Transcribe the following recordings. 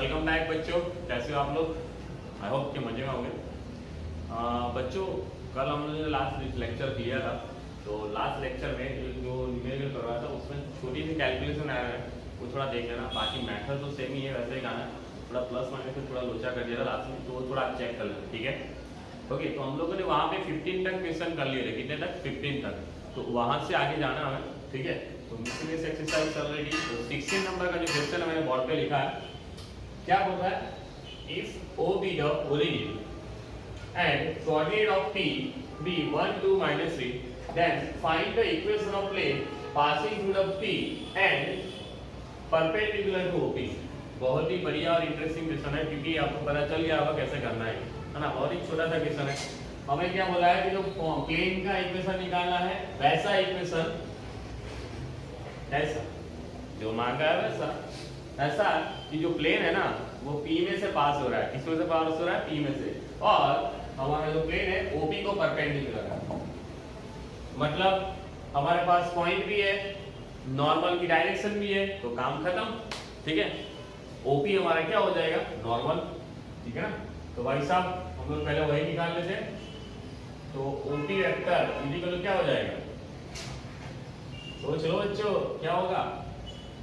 Welcome back बच्चों, कैसे हो आप लोग? आई होप के मजे में होंगे। बच्चों, कल हमने लास्ट लेक्चर दिया था, तो लास्ट लेक्चर में जो न्यूमेरिकल करवाया था उसमें छोटी सी कैलकुलेशन आया है, वो थोड़ा देख लेना। बाकी मैथड तो सेम ही है, वैसे ही गाना थोड़ा प्लस माइनस में थोड़ा लोचा कर दिया था लास्ट में, तो वो थोड़ा आप चेक कर लेना, ठीक है? ओके, तो हम लोगों ने वहाँ पे 15 तक क्वेश्चन कर लिए थे। कितने तक? 15 तक। तो वहाँ से आगे जाना हमें, ठीक है? तो मिसलेनियस एक्सरसाइज चल रही थी, तो 16 नंबर का जो क्वेश्चन है मैंने बोर्ड पे लिखा है। क्या बोल रहा है? If O be the origin and coordinate of P be 1, 2, -3, then find the equation of plane passing through the P and perpendicular to OP। बहुत ही बढ़िया और इंटरेस्टिंग क्वेश्चन है, क्योंकि आपको पता चल गया होगा कैसे करना है ना? बहुत ही छोटा सा क्वेश्चन है। हमें क्या बोला है कि जो प्लेन का इक्वेशन निकालना है, वैसा इक्वेशन ऐसा जो मांगा है वैसा ऐसा कि जो प्लेन है ना वो P में से पास हो रहा है। किसमें से पास हो रहा है? P में से। और हमारा जो प्लेन है OP को परपेंडिकुलर है, मतलब हमारे पास पॉइंट भी है, नॉर्मल की डायरेक्शन भी है, तो काम खत्म, ठीक है? OP हमारा क्या हो जाएगा? नॉर्मल, ठीक है ना? तो भाई साहब हम लोग पहले वही निकाल लेते हैं। तो OP वेक्टर इक्वल क्या हो जाएगा? सोच लो बच्चों, क्या होगा?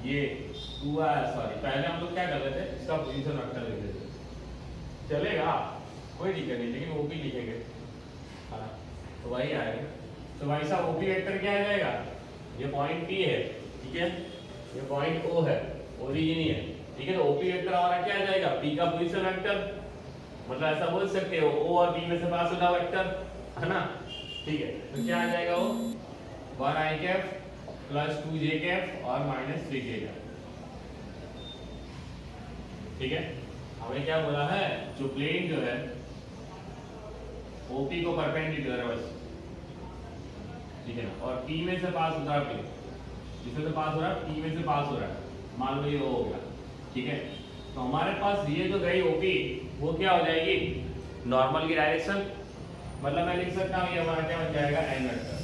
ये सॉरी, पहले हम लोग क्या कर रहे थे, इसका पोजीशन वेक्टर लिख देते, चलेगा कोई दिक्कत नहीं, लेकिन OP लिखेंगे, हाँ तो वही आएगा। तो भाई साहब OP वेक्टर क्या आ जाएगा? ये पॉइंट P है, ठीक है? ये पॉइंट O है, ओरिजिन ही है, ठीक है? तो OP वेक्टर हमारा क्या आ जाएगा? P का पोजीशन वेक्टर, मतलब ऐसा बोल सकते हो O और P में से पास होता वेक्टर, है ना? ठीक है, तो क्या आ जाएगा? वो 1 i cap plus 2 j cap और माइनस 3 k कैप, ठीक है? हमें क्या बोला है? जो प्लेन जो है OP को परपेंडिकुलर है बस, ठीक है ना? और P में से पास होता है प्लेन, जिसमें से पास हो रहा है P में से पास हो रहा है, मान लो ये O हो गया, ठीक है? तो हमारे पास ये जो गई OP वो क्या हो जाएगी? नॉर्मल की डायरेक्शन, मतलब मैं लिख सकता हूँ ये हमारा क्या बन जाएगा? n vector.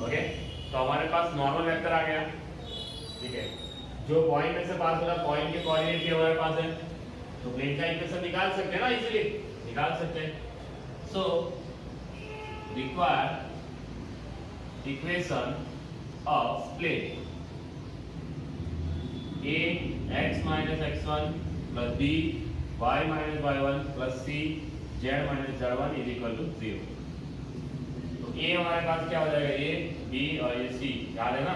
ओके, तो हमारे पास नॉर्मल वेक्टर आ गया, ठीक है? जो पॉइंट में से पास हो रहा है, पॉइंट के कोऑर्डिनेट भी हमारे पास है, तो प्लेन का इक्वेशन निकाल सकते हैं ना, इजीली निकाल सकते हैं। So require equation of plane a x minus x1 plus b y minus y1 plus c z minus z1 is equal to 0। तो a हमारे पास क्या हो जाएगा? a b और ये c, याद है ना?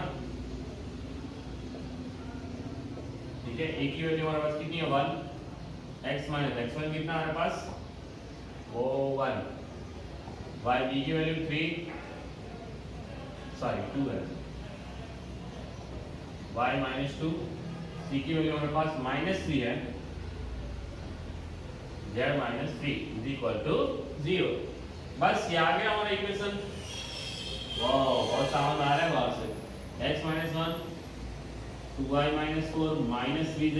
ठीक है, a की वैल्यू हमारे पास कितनी है? 1, x माइनस x1 कितना हमारे पास? वो 1, y b की वैल्यू 2 है, y माइनस 2, c की वैल्यू हमारे पास -3 है, z minus 3 is equal to 0। बस ये आ गया हमारा इक्वेशन। वाह, बहुत सामान आ रहा है बाहर से। x minus 1 2y minus 4 minus 3z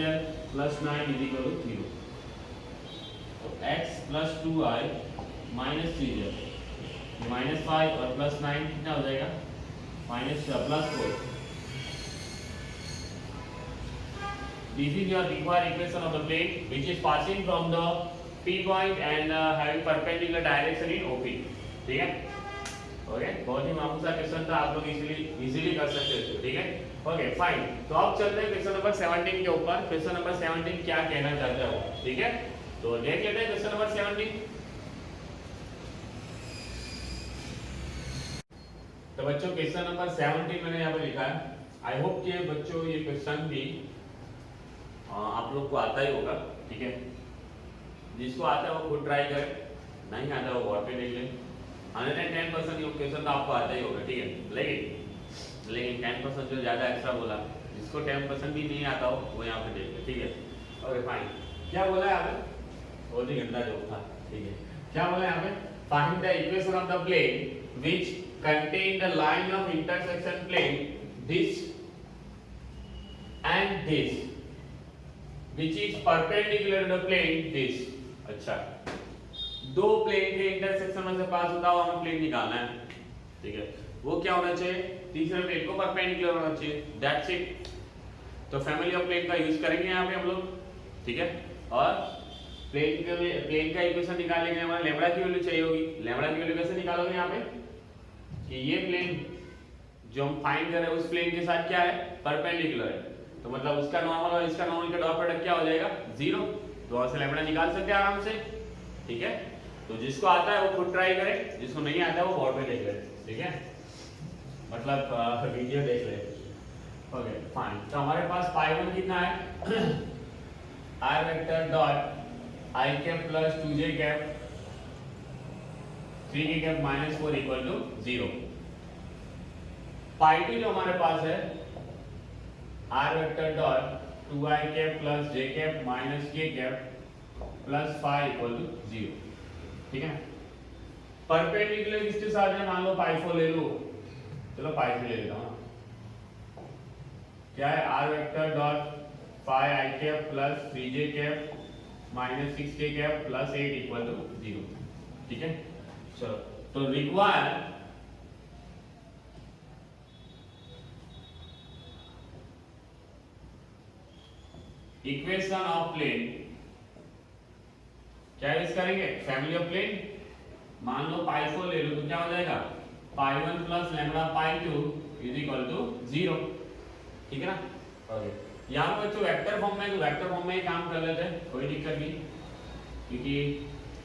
plus 9 is equal to 0। तो x plus 2y minus 3z minus 5 और प्लस 9 कितना हो जाएगा? Minus plus 4। This is your required equation of the plane which is passing from the P point and having perpendicular direction in OP, ठीक है? Okay, बहुत ही मामूली सा question था, आप लोग इजीली कर सकते हो, ठीक है? ओके फाइन, तो अब चलते हैं क्वेश्चन नंबर 17 के ऊपर। क्वेश्चन नंबर 17 क्या कहना चाहता है, ठीक है? तो देख लेते हैं क्वेश्चन नंबर 17। तो बच्चों क्वेश्चन नंबर 17 मैंने यहाँ पे लिखा है। आई होप कि बच्चों ये क्वेश्चन भी आप लोग को आता ही होगा, ठीक है? जिसको आता है वो खुद ट्राई करे, नहीं आता वो बोर्ड पे देख ले। 110% ये क्वेश्चन तो आपको आता ही होगा, ठीक है? लेकिन 10% जो ज़्यादा एक्स्ट्रा बोला, जिसको 10% भी नहीं आता हो वो यहाँ पे देख ले, ठीक है? ओके फाइन, क्या बोला है यहाँ पे? बहुत ही गंदा जोक था, ठीक है? क्या बोला है यहाँ पे? Find the equation of the plane which contain the line of intersection plane this and this which is perpendicular to the plane this। अच्छा, दो प्लेन के इंटरसेक्शन में से पास होता हुआ हमें प्लेन निकालना है, ठीक है? वो क्या होना चाहिए? तीसरे प्लेन को परपेंडिकुलर होना चाहिए, दैट्स इट। तो फैमिली ऑफ प्लेन का यूज करेंगे यहाँ पे हम लोग, ठीक है। और प्लेन का इक्वेशन निकालने के लिए हमारा लैम्बडा की वैल्यू चाहिए होगी। लैम्बडा की वैल्यू कैसे निकालोगे यहाँ पे कि ये प्लेन जो हम फाइंड कर रहे हैं उस प्लेन के साथ क्या है, परपेंडिकुलर है, तो मतलब उसका नॉर्मल और इसका नॉर्मल का डॉट प्रोडक्ट क्या हो जाएगा, 0। तो वहां से लैम्बडा निकाल सकते हैं आराम से, ठीक है। तो जिसको आता है वो खुद ट्राई करे, जिसको नहीं आता है वो बोर्ड पे देख ले, ठीक है, मतलब वीडियो देख ले। Okay fine. तो हमारे पास पाई1 कितना है, R vector dot I cap plus 2j cap 3k cap minus 4 equal to 0। पाई2 जो हमारे पास है, R vector dot 2i cap plus j cap minus k cap plus 5 equal to 0, ठीक है। परपेंडिकुलर किसके साथ है, मान लो पाई4 ले लो, चलो पाई3 ले लेता हूं। क्या है, R vector dot 5i cap plus 3j cap minus 6k cap plus 8 equal to 0, ठीक है। चलो तो रिक्वायर इक्वेशन ऑफ प्लेन क्या यूज करेंगे, फैमिली ऑफ प्लेन। मान लो पाई4 ले लो तो क्या हो जाएगा, पाई1 प्लस लैम्बडा पाई2 इज इक्वल टू 0, ठीक है ना। ओके यहाँ पर जो वेक्टर फॉर्म में, तो वेक्टर फॉर्म में ही काम कर लेते हैं, कोई दिक्कत नहीं, क्योंकि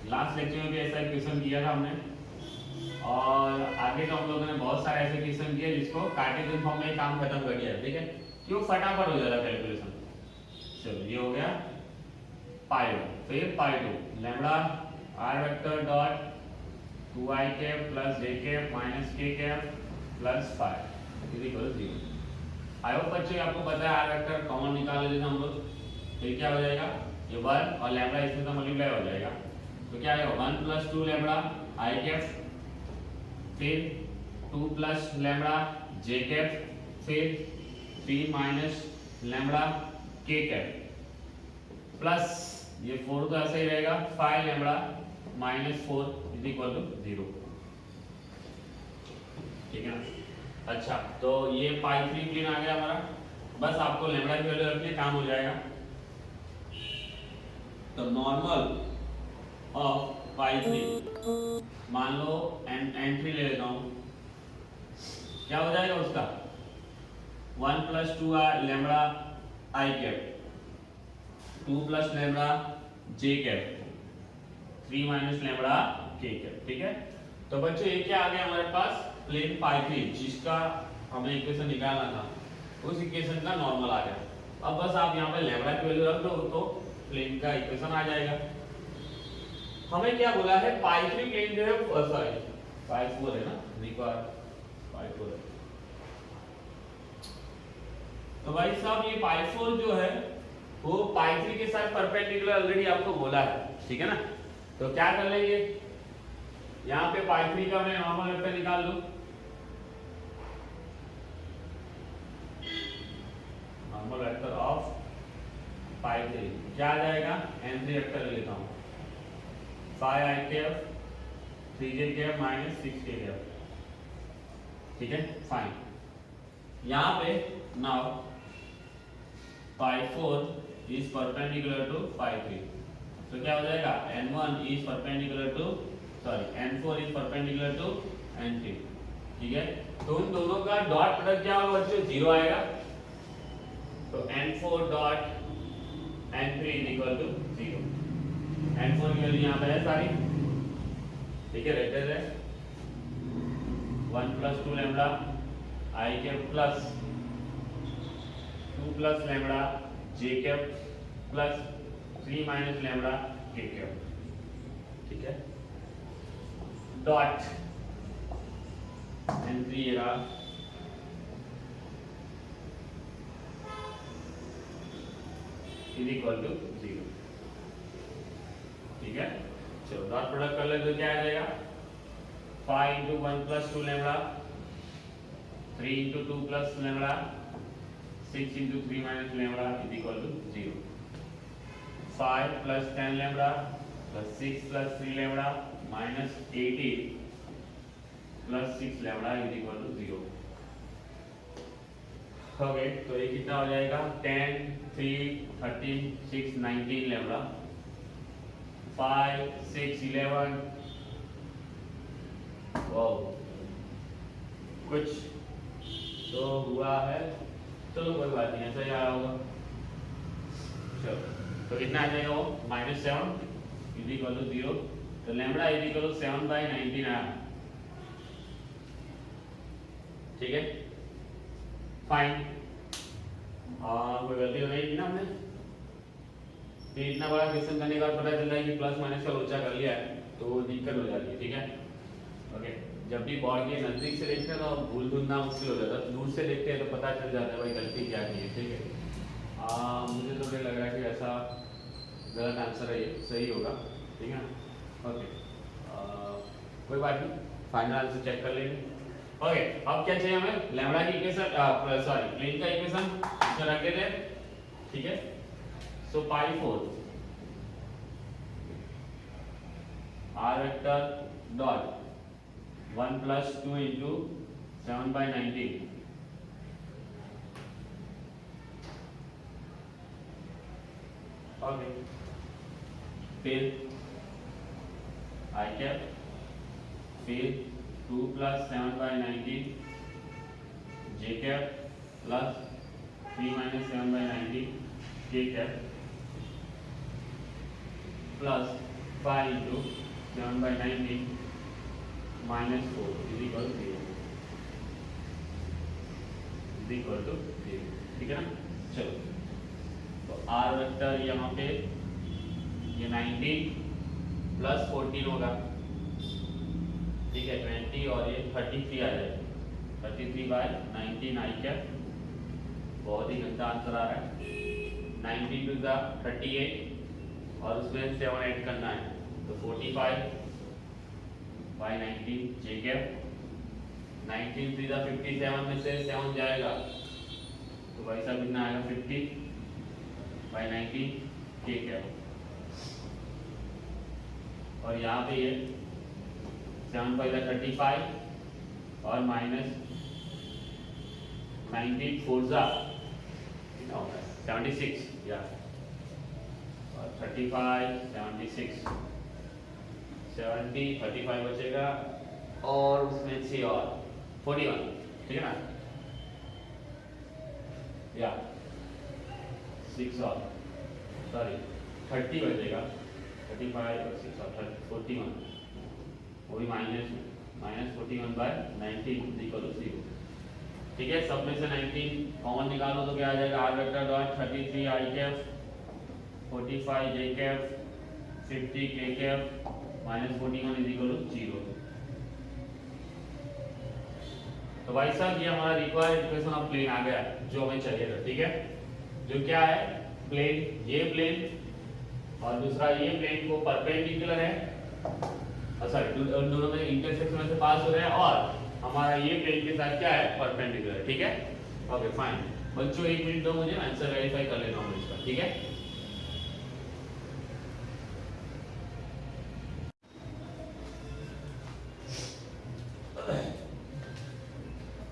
लास्ट लेक्चर में भी ऐसा इक्वेशन किया था हमने, और आगे तो हम लोगों ने बहुत सारे ऐसे इक्वेशन किए जिसको कार्टेशियन फॉर्म में ही काम खत्म कर दिया है, ठीक है, क्यों फटाफट हो जाता कैलकुलेशन। चलो ये हो गया पाई1, फिर पाई2 lambda R vector dot 2i cap plus j cap minus k cap plus 5 is equal to 0। I hope बच्चे आपको पता है आर वेक्टर कॉमन निकाल लेते हैं हम लोग, फिर क्या हो जाएगा, ये 1 और लैम्बडा इसमें से मल्टीप्लाई हो जाएगा, तो क्या आएगा 1 प्लस 2 लैम्बडा आई कैप, फिर 2 प्लस लैम्बडा j कैप, फिर 3 minus lambda k cap plus ये 4 तो ऐसा ही रहेगा 5 lambda minus 4 is equal to 0, ठीक है ना। अच्छा तो ये पाई3 प्लेन आ गया हमारा, बस आपको लैम्बडा की वैल्यू रखनी, काम हो जाएगा। तो नॉर्मल ऑफ पाई3 मान लो n3 ले लेता हूं, क्या हो जाएगा उसका 1 plus 2 lambda I cap, 2 plus lambda j cap, 3 minus lambda k cap, ठीक है। तो बच्चों ये क्या आ गया हमारे पास, प्लेन पाई3 जिसका हमें इक्वेशन निकालना था, उस इक्वेशन का नॉर्मल आ गया। अब बस आप यहाँ पे लैम्बडा की वैल्यू रख दो तो प्लेन का इक्वेशन आ जाएगा। हमें क्या बोला है, पाई3 प्लेन जो है, सॉरी पाई4 है ना, रिक्वायर पाई4 है। तो भाई साहब ये पाई4 जो है वो पाई3 के साथ परपेंडिकुलर ऑलरेडी आपको बोला है, ठीक है ना। तो क्या कर लेंगे, यहाँ पे पाई3 का मैं नॉर्मल वेक्टर निकाल लूं, नॉर्मल वेक्टर ऑफ पाई3 क्या आ जाएगा, n3 वेक्टर ले लेता हूं, 5i cap 3j cap minus 6k cap, ठीक है फाइन। यहाँ पे नाउ पाई4 इज परपेंडिकुलर टू पाई3, तो क्या हो जाएगा n1 is perpendicular to n4 is perpendicular to n3, ठीक है। तो उन दोनों का डॉट प्रोडक्ट क्या होगा बच्चों, 0 आएगा, तो n4 dot n3 is equal to 0। n4 की वैल्यू यहाँ पे है सारी, ठीक है, रहते है 1 plus 2 lambda I cap plus 2 plus lambda j cap plus 3 minus lambda k cap, ठीक है, डॉट n3 ये रहा, इज इक्वल टू 0, ठीक है। चलो डॉट प्रोडक्ट कर ले तो क्या आ जाएगा, 5 into 1 plus 2 lambda, 3 into 2 plus lambda, 6 into 3 minus lambda is equal to 0, 5 plus 10 lambda plus 6 plus 3 lambda minus 18 plus 6 lambda is equal to 0। Okay, तो ये कितना हो जाएगा 10 3 13 6 19 लैम्ब्डा 5 6 11 कुछ तो हुआ है, चलो कोई बात नहीं, ऐसा ही आया होगा। चलो तो कितना आ जाएगा वो -7 इज इक्वल टू 0, तो लैम्ब्डा इज इक्वल टू 7/19 आया, ठीक है फाइन। कोई गलती तो नहीं की ना हमने, फिर इतना बड़ा क्वेश्चन करने के बाद पता चल रहा है कि प्लस माइनस का लोचा कर लिया है तो दिक्कत हो जाती है, ठीक है ओके। जब भी बोर्ड के नजदीक से देखते हैं तो भूल ढूंढना मुश्किल हो जाता है, दूर से देखते हैं तो पता चल जाता है भाई गलती क्या की है, ठीक है। मुझे तो नहीं लग रहा है कि ऐसा गलत आंसर है, ये सही होगा, ठीक है ओके। कोई बात नहीं, फाइनल आंसर चेक कर लेंगे। ओके, अब क्या चाहिए हमें, लैम्ब्डा की इक्वेशन, सॉरी प्लेन का इक्वेशन इसमें रख देते हैं, ठीक है। सो पाई 4 r vector dot 1 + 2 into 7/19 okay, फिर आई कैप, फिर 2 + 7/19 जे कैप प्लस 3 - 7/19 के cap plus 5 into 7/19 -4 is equal to 0, is equal to 0, ठीक है ना। चलो तो r वेक्टर यहाँ पे ये 19 + 14 होगा, ठीक है 20 और ये 33 आ जाएगा, 33/19 आई कैप, बहुत ही गंदा आंसर आ रहा है। 19 × 38 और उसमें 7 ऐड करना है तो 45/19 जे कैप, 19 × 57 में से 7 जाएगा तो भाई साहब कितना आएगा 50/19 के कैप, और यहाँ पे ये 7 × 35 और -19 4 कितना होगा 76 या, और 35 76 70 35 बचेगा और उसमें 6 और 41, ठीक है ना, या 6 और सॉरी 30 बचेगा, 35 और 6 और 41, वो भी -41/19 इक्वल टू 0, ठीक है। सब में से 19 कॉमन निकालो तो क्या आ जाएगा, r वेक्टर डॉट 33 आई कैप 45 जे कैप 50 के कैप -41 इज इक्वल टू 0। तो भाई साहब ये हमारा रिक्वायर्ड इक्वेशन ऑफ प्लेन आ गया जो हमें चाहिए था, ठीक है। जो क्या है, प्लेन, ये प्लेन और दूसरा ये प्लेन को परपेंडिकुलर है, सॉरी दोनों में इंटरसेक्शन में से पास हो रहे हैं, और हमारा ये प्लेन के साथ क्या है परपेंडिकुलर, ठीक है ओके फाइन। बच्चों 1 मिनट दो मुझे, आंसर वेरीफाई कर लेता हूँ इसका, ठीक है।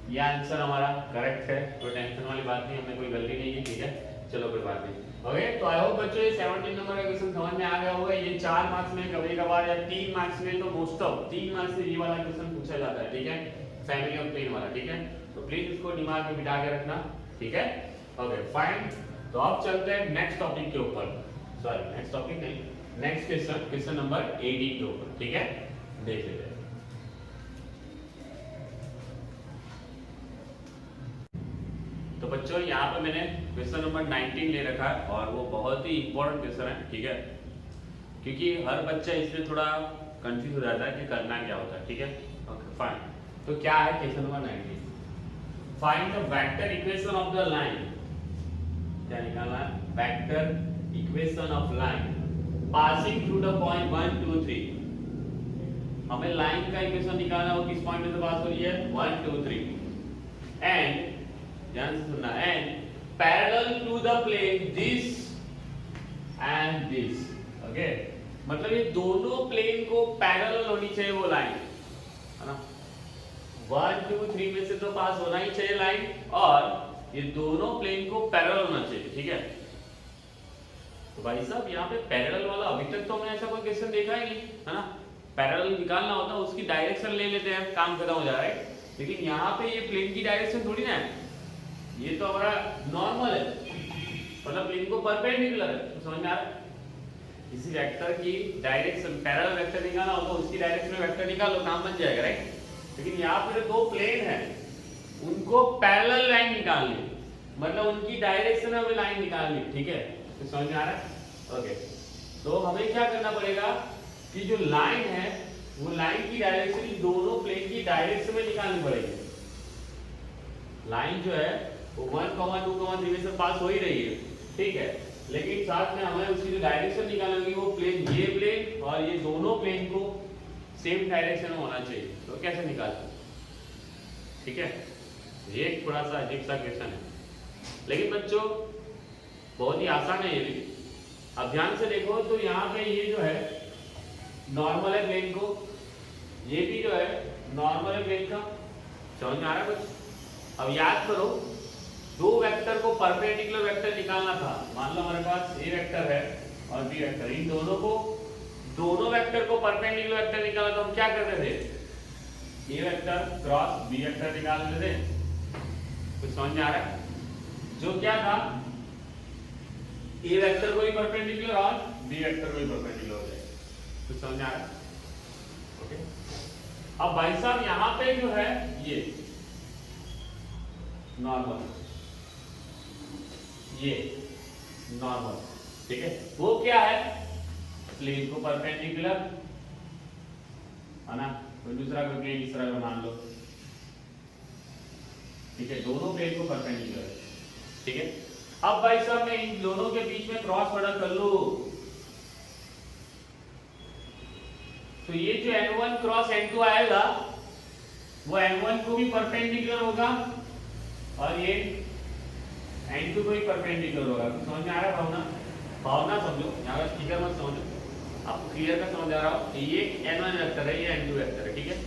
ये आंसर हमारा करेक्ट है, कोई टेंशन वाली बात नहीं, हमने कोई गलती नहीं की, ठीक है चलो कोई बात नहीं ओके। तो आई होप बच्चों ये 17 नंबर का क्वेश्चन समझ में आ गया होगा। ये 4 मार्क्स में कभी कभार या 3 मार्क्स में तो मोस्ट ऑफ 3 मार्क्स से ये वाला क्वेश्चन पूछा जाता है, ठीक है फैमिली ऑफ प्लेन वाला, ठीक है। तो प्लीज इसको दिमाग में बिठा के रखना, ठीक है ओके फाइन। तो अब चलते हैं नेक्स्ट टॉपिक के ऊपर, सॉरी नेक्स्ट टॉपिक नहीं, नेक्स्ट क्वेश्चन, क्वेश्चन नंबर 18 के ऊपर, ठीक है देख लेते हैं। तो बच्चों यहाँ पे मैंने क्वेश्चन नंबर 19 ले रखा है और वो बहुत ही इंपॉर्टेंट क्वेश्चन है, ठीक है, क्योंकि हर बच्चा इसमें थोड़ा कंफ्यूज हो जाता है कि करना क्या होता है, ठीक है ओके फाइन। तो क्या है question number 19, find the vector equation of the line, क्या निकालना है, vector equation of line passing through the point 1 2 3। हमें लाइन का इक्वेशन निकालना हो, किस पॉइंट में से पास हो रही है 1 2 3, एंड ध्यान से सुनना, and parallel to the plane this and this, okay. मतलब ये दोनों प्लेन को पैरेलल होनी चाहिए वो लाइन, है ना। 1 2 3 में से तो पास होना ही चाहिए लाइन, और ये दोनों प्लेन को पैरेलल होना चाहिए, ठीक है। तो भाई साहब यहाँ पे पैरेलल वाला अभी तक तो हमने ऐसा कोई क्वेश्चन देखा ही नहीं, है ना। पैरेलल निकालना होता है उसकी डायरेक्शन ले लेते हैं, काम खत्म हो जा रहा है। लेकिन यहाँ पे ये प्लेन की डायरेक्शन थोड़ी ना है, ये तो हमारा नॉर्मल है, मतलब प्लेन को परपेंडिकुलर है। तो समझ में आ रहा है। किसी वेक्टर की डायरेक्शन पैरेलल वेक्टर निकालना हो तो उसकी डायरेक्शन में वेक्टर निकालो, काम बन जाएगा, राइट। लेकिन यहाँ पे दो प्लेन है, उनको पैरेलल लाइन निकालनी, मतलब उनकी डायरेक्शन में हमें लाइन निकालनी, ठीक है। तो समझ में आ रहा है। ओके, तो हमें क्या करना पड़ेगा कि जो लाइन है वो लाइन की डायरेक्शन दोनों प्लेन की डायरेक्शन में निकालनी पड़ेगी। लाइन जो है वो 1, 2, 3 में से पास हो ही रही है, ठीक है। लेकिन साथ में हमें उसकी जो डायरेक्शन निकालनी होगी वो प्लेन, ये प्लेन और ये दोनों प्लेन को सेम डायरेक्शन में होना चाहिए। तो कैसे निकालते, ठीक है। ये थोड़ा सा अजीब सा क्वेश्चन है, लेकिन बच्चों बहुत ही आसान है ये भी। अब ध्यान से देखो तो यहाँ पे ये जो है नॉर्मल है प्लेन को, ये भी जो है नॉर्मल है प्लेन का, समझ में आ रहा है कुछ। अब याद करो, दो वेक्टर को परपेंडिकुलर वेक्टर निकालना था। मान लो हमारे पास ए वेक्टर है और बी वेक्टर, इन दोनों वेक्टर को परपेंडिकुलर वेक्टर निकालना तो हम क्या करते थे, ए वेक्टर क्रॉस बी वेक्टर निकाल लेते थे। कुछ समझ में आ रहा है। जो क्या था, ए वेक्टर को भी परपेंडिकुलर और बी वेक्टर को भी परपेंडिकुलर हो जाए। कुछ समझ में आ रहा है। ओके, अब भाई साहब यहाँ पे जो है ये नॉर्मल, ये नॉर्मल, ठीक है। वो क्या है, प्लेन को परपेंडिकुलर, है ना। कोई दूसरा कोई प्लेन इस तरह का मान लो, ठीक है। दोनों प्लेन को परपेंडिकुलर, ठीक है। अब भाई साहब मैं इन दोनों के बीच में क्रॉस प्रोडक्ट कर लूं, तो ये जो n1 क्रॉस n2 आएगा वो n1 को भी परपेंडिकुलर होगा और ये n2 को भी परपेंडिकुलर होगा। तो समझ में आ रहा है भावना, भावना समझो, यहाँ का स्टिकर मत समझो, आपको क्लियर का समझ आ रहा हो। ये n1 वेक्टर है, ये n2 वेक्टर है, ठीक है।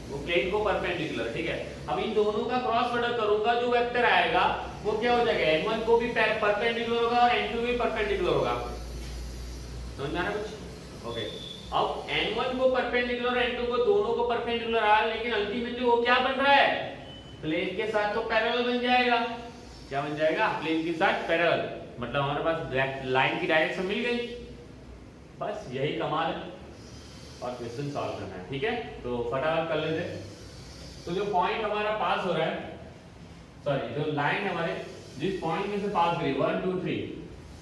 वो प्लेन को परपेंडिकुलर, ठीक है। अब इन दोनों का क्रॉस प्रोडक्ट करूंगा, जो वेक्टर आएगा वो क्या हो जाएगा, n1 को भी परपेंडिकुलर होगा और n2 भी परपेंडिकुलर होगा। समझ में आ रहा है कुछ। ओके, अब n1 को परपेंडिकुलर और n2 को दोनों को परपेंडिकुलर आ, लेकिन अल्टीमेटली वो क्या बन रहा है, प्लेन के साथ तो पैरेलल बन जाएगा। क्या बन जाएगा, प्लेन के साथ पैरेलल, मतलब हमारे पास लाइन की डायरेक्शन मिल गई। बस यही कमाल है और क्वेश्चन सॉल्व करना है, ठीक है। तो फटाफट कर लेते। तो जो पॉइंट हमारा पास हो रहा है, सॉरी जो लाइन हमारे जिस पॉइंट में से पास हो रही है 1, 2, 3,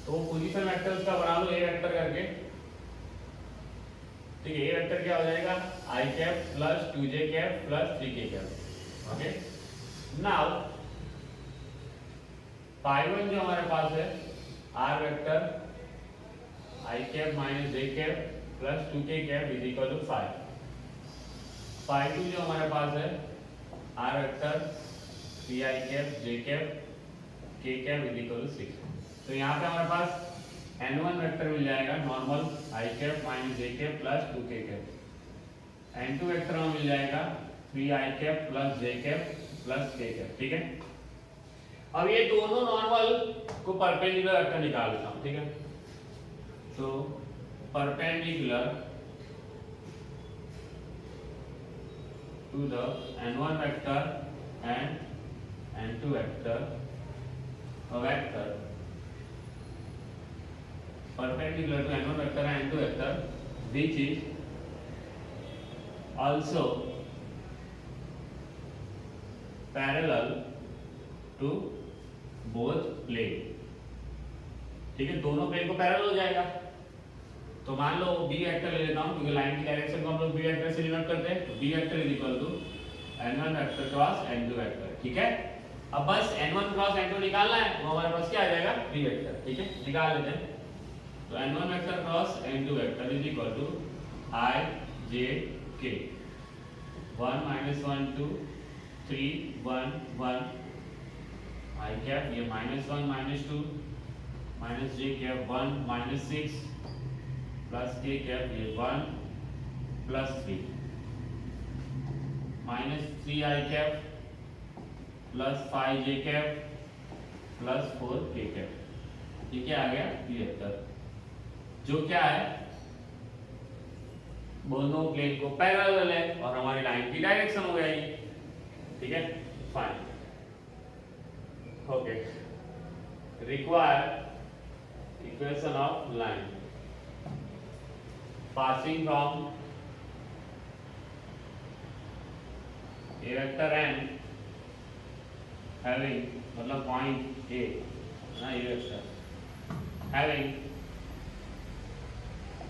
तो वो पोजीशन वेक्टर उसका बना लो ए वेक्टर करके, ठीक है। ए वेक्टर क्या हो जाएगा, i cap plus 2j cap plus 3k cap. Okay, now phi1 जो हमारे पास है r vector i cap minus j cap plus 2k cap is equal to 5। phi2 जो हमारे पास है r vector 3i cap j cap k cap is equal to 6। तो यहाँ पे हमारे पास n1 वेक्टर मिल जाएगा normal i cap minus j cap plus 2k cap. n2 vector में मिल जाएगा 3i cap plus j cap plus k cap, ठीक है। अब ये दोनों नॉर्मल को परपेंडिकुलर वेक्टर निकाल लेता हूं, ठीक है। तो perpendicular to the n1 vector and n2 vector, vector perpendicular to n1 vector and n2 vector which is also parallel to both plane, ठीक है। दोनों प्लेन को पैरेलल हो जाएगा। तो मान लो b वेक्टर ले लेता हूं, क्योंकि लाइन की डायरेक्शन को हम लोग b वेक्टर से डिनोट करते हैं। तो b vector is equal to n1 vector cross n2 vector, ठीक है। अब बस n1 क्रॉस n2 निकालना है, वो हमारे पास क्या आ जाएगा, b वेक्टर, ठीक है। निकाल लेते हैं। तो n1 vector cross n2 vector is equal to i j k 1 - 1 2 3 1 1 i cap, ये -1 -2 minus j cap 1 - 6 plus k cap, ये 1 + 3 -3i cap plus 5j cap plus 4k cap. ये क्या आ गया 73, जो क्या है दोनों प्लेन को पैरेलल है और हमारी लाइन की डायरेक्शन हो गया ये, ठीक है fine. Okay, require equation of line passing from A vector n having मतलब पॉइंट ए ना A vector having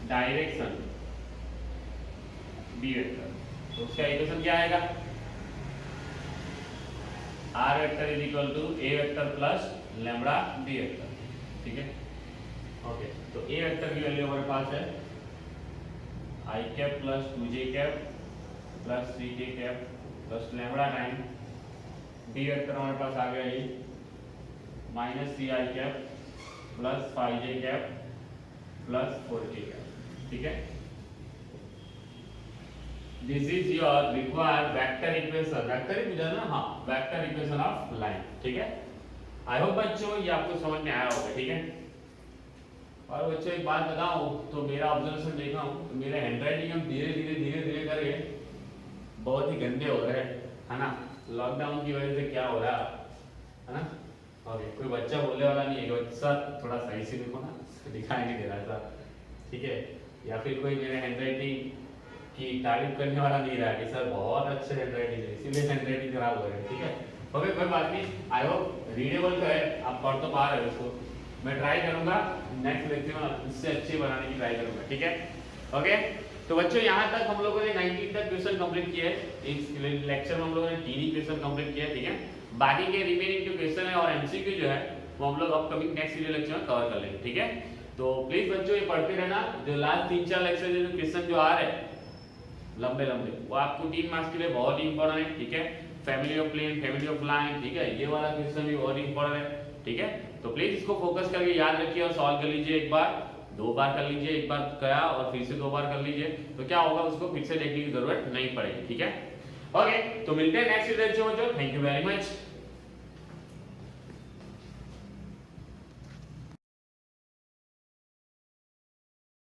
direction B vector, तो उसका इक्वेशन क्या आएगा R vector is equal to A vector plus lambda B vector, ठीक है। Okay, तो ए vector की वैल्यू हमारे पास है I cap plus 2j cap plus 3k cap plus lambda time B vector हमारे पास आ गया ये minus 3i cap plus 5j cap plus 4k cap, ठीक है। This is your required vector equation, vector equation ना, हाँ वेक्टर इक्वेशन ऑफ लाइन, ठीक है। आई होप बच्चों ये आपको समझ में आया होगा, ठीक है। और बच्चों एक बात बताऊं तो मेरा ऑब्जर्वेशन देखा हूं तो मेरे हैंडराइटिंग हम धीरे धीरे करके बहुत ही गंदे हो रहे हैं, है ना। लॉकडाउन की वजह से क्या हो रहा है ना। और कोई बच्चा बोलने वाला नहीं है कि सर थोड़ा सही से लिखो ना, दिखाई नहीं दे रहा था, ठीक है। या फिर कोई मेरे हैंडराइटिंग की तारीफ करने वाला नहीं रहा कि सर बहुत अच्छे हैंडराइटिंग है, इसीलिए हैंडराइटिंग खराब हो रही है, ठीक है। ओके कोई बात नहीं, आई होप रीडेबल तो है, आप पढ़ तो पा रहे हो इसको। मैं ट्राई करूंगा नेक्स्ट लेक्चर में इससे अच्छी बनाने की ट्राई करूंगा, ठीक है। ओके, तो बच्चों यहाँ तक हम लोगों ने 19 तक क्वेश्चन कंप्लीट किए हैं। इस लेक्चर में हम लोगों ने 3 ही क्वेश्चन कंप्लीट किए, ठीक है। बाकी के रिमेनिंग जो क्वेश्चन है और एमसीक्यू जो है वो हम लोग अपकमिंग नेक्स्ट वीडियो लेक्चर में कवर कर लेंगे, ठीक है। तो प्लीज बच्चों ये पढ़ते रहना, जो लास्ट 3-4 लेक्चर जो क्वेश्चन जो आ रहे हैं लंबे वो आपको 3 मार्क्स के लिए बहुत ही इंपॉर्टेंट है, ठीक है। Family of plane, family of line, ठीक है, ये वाला क्वेश्चन भी बहुत इंपॉर्टेंट है, ठीक है। तो प्लीज इसको फोकस करके याद रखिए और सॉल्व कर लीजिए, एक बार 2 बार कर लीजिए, एक बार करा और फिर से 2 बार कर लीजिए, तो क्या होगा उसको फिर से देखने की जरूरत नहीं पड़ेगी, ठीक है। ओके, तो मिलते हैं नेक्स्ट वीडियो में, थैंक यू वेरी मच।